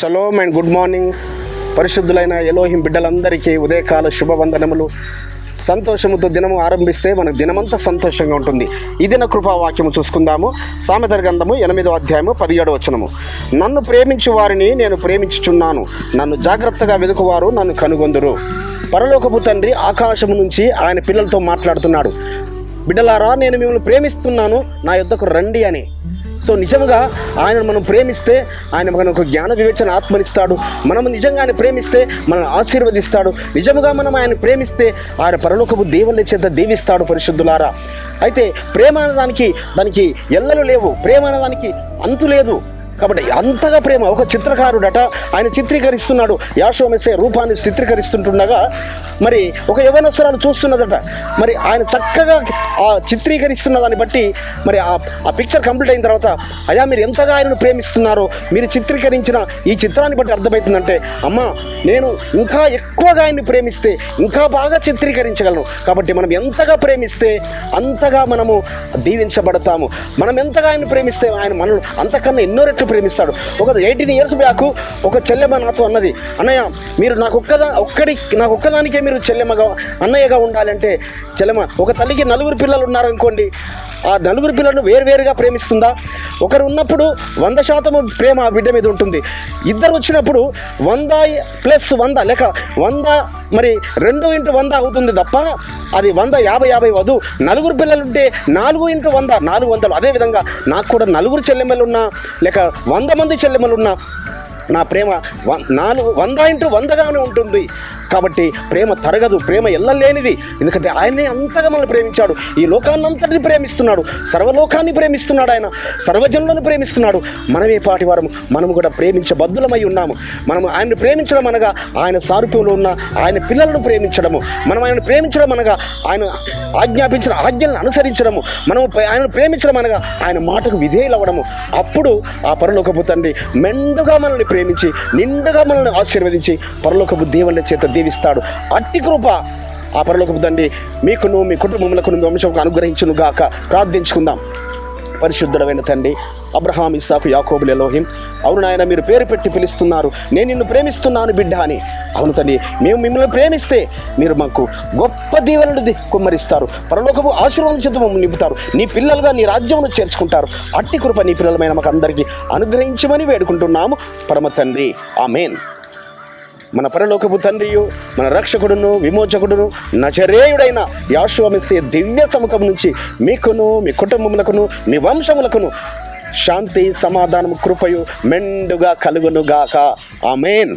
Shalom and good morning. పరిశుద్ధులైన Elohim బిడ్డలందరికీ ఉదయకాల శుభవందనములు. సంతోషముతో దినము ఆరంభిస్తే మనకు దినమంతా సంతోషంగా ఉంటుంది. ఈ దిన కృపావాక్యము చూసుకుందాము. సామెతల గ్రంథము 8వ అధ్యాయము 17వ వచనము. నన్ను ప్రేమించు వారిని నేను ప్రేమించుచున్నాను, నన్ను జాగ్రత్తగా వెదుకువారు నన్ను కనుగొందురు. పరలోకపు తండ్రి ఆకాశము నుంచి ఆయన పిల్లలతో మాట్లాడుతున్నాడు. బిడ్డలారా, నేను మిమ్మల్ని ప్రేమిస్తున్నాను, నా యొద్దకు రండి అని. సో నిజంగా ఆయనను మనం ప్రేమిస్తే ఆయన మనకు జ్ఞాన వివేచన ఆత్మనిస్తాడు. మనం నిజంగా ఆయన ప్రేమిస్తే మనల్ని ఆశీర్వదిస్తాడు. నిజంగా మనం ఆయన ప్రేమిస్తే ఆయన పరలోకపు దేవుళ్ళ చేత దీవిస్తాడు. పరిశుద్ధులారా, అయితే ప్రేమ అనేదానికి దానికి ఎల్లలు లేవు, ప్రేమ అనేదానికి అంతు లేదు. కాబట్టి అంతగా ప్రేమ. ఒక చిత్రకారుడట, ఆయన చిత్రీకరిస్తున్నాడు, యాషోమెస్సే రూపాన్ని చిత్రీకరిస్తుంటుండగా మరి ఒక యవనస్తురాలు చూస్తున్నదట. మరి ఆయన చక్కగా ఆ చిత్రీకరిస్తున్న దాన్ని బట్టి మరి ఆ పిక్చర్ కంప్లీట్ అయిన తర్వాత, అయ్యా మీరు ఎంతగా ఆయనను ప్రేమిస్తున్నారో మీరు చిత్రీకరించిన ఈ చిత్రాన్ని బట్టి అర్థమవుతుందంటే, అమ్మ నేను ఇంకా ఎక్కువగా ఆయన్ని ప్రేమిస్తే ఇంకా బాగా చిత్రీకరించగలను. కాబట్టి మనం ఎంతగా ప్రేమిస్తే అంతగా మనము దీవించబడతాము. మనం ఎంతగా ఆయన ప్రేమిస్తే ఆయన మనల్ని అంతకన్నా ఎన్నో రెట్లు ప్రేమిస్తాడు. ఒక 18 years బ్యాక్ ఒక చెల్లెమ్మ నాతో అన్నది, అన్నయ్య మీరు నాకు ఒక్కదానికే మీరు చెల్లెమ్మగా అన్నయ్యగా ఉండాలంటే, చెల్లెమ్మ ఒక తల్లికి 4 పిల్లలు ఉన్నారనుకోండి, ఆ 4 పిల్లలను వేరువేరుగా ప్రేమిస్తుందా? ఒకరు ఉన్నప్పుడు 100% ప్రేమ ఆ బిడ్డ మీద ఉంటుంది. ఇద్దరు వచ్చినప్పుడు 100+100 లేక 100 మరి 2x100 అవుతుంది తప్ప అది 100 50 వద్దు. 4 పిల్లలుంటే 4x100 400. అదేవిధంగా నాకు కూడా 4 చెల్లెమ్మలున్నా లేక 100 మంది చెల్లెమ్మలున్నా నా ప్రేమ 100x100గానే ఉంటుంది. కాబట్టి ప్రేమ తరగదు, ప్రేమ ఎల్లలేనిది. ఎందుకంటే ఆయనే అంతగా మనల్ని ప్రేమించాడు. ఈ లోకాన్నంతటిని ప్రేమిస్తున్నాడు, సర్వలోకాన్ని ప్రేమిస్తున్నాడు, ఆయన సర్వజనులను ప్రేమిస్తున్నాడు. మనమే పాటి వారము, మనము కూడా ప్రేమించబద్ధులమై ఉన్నాము. మనం ఆయన్ని ప్రేమించడం అనగా ఆయన సారూప్యంలో ఉన్న ఆయన పిల్లలను ప్రేమించడము. మనం ఆయన ప్రేమించడం అనగా ఆయన ఆజ్ఞాపించిన ఆజ్ఞలను అనుసరించడము. మనము ఆయనను ప్రేమించడం అనగా ఆయన మాటకు విధేయులవ్వడము. అప్పుడు ఆ పరలోకపు తండ్రి మెండుగా మనల్ని ప్రేమించి నిండుగా మనల్ని ఆశీర్వదించి పరలోకపు దేవుళ్ళ చేత దీవిస్తాడు. అట్టి కృప ఆ పరలోకపు తండ్రి మీకును మీ కుటుంబములకు మీ వంశముకు అనుగ్రహించును గాక. ప్రార్థించుకుందాం. పరిశుద్ధుడైన తండ్రి, అబ్రహాం, ఇస్సాకు, యాకోబుల ఎలోహిం, అవును నాయన మీరు పేరు పెట్టి పిలుస్తున్నారు, నేను నిన్ను ప్రేమిస్తున్నాను బిడ్డ అని. అవును తండ్రి, మేము మిమ్మల్ని ప్రేమిస్తే మీరు మాకు గొప్ప దీవెనలు కుమ్మరిస్తారు, పరలోకపు ఆశీర్వాదం చేత మమ్మల్ని నింపుతారు, నీ పిల్లలుగా నీ రాజ్యమును చేర్చుకుంటారు. అట్టి కృప నీ పిల్లలమైన మాకు అందరికీ అనుగ్రహించమని వేడుకుంటున్నాము పరమ తండ్రి. ఆమేన్. మన పరలోకపు తండ్రియు మన రక్షకుడును విమోచకుడును నజరేయుడైన యెహోవా మెస్సీయ దివ్య సముఖం నుంచి మీకును మీ కుటుంబములకును మీ వంశములకును శాంతి సమాధానము కృపయు మెండుగా కలుగును గాక. ఆమేన్.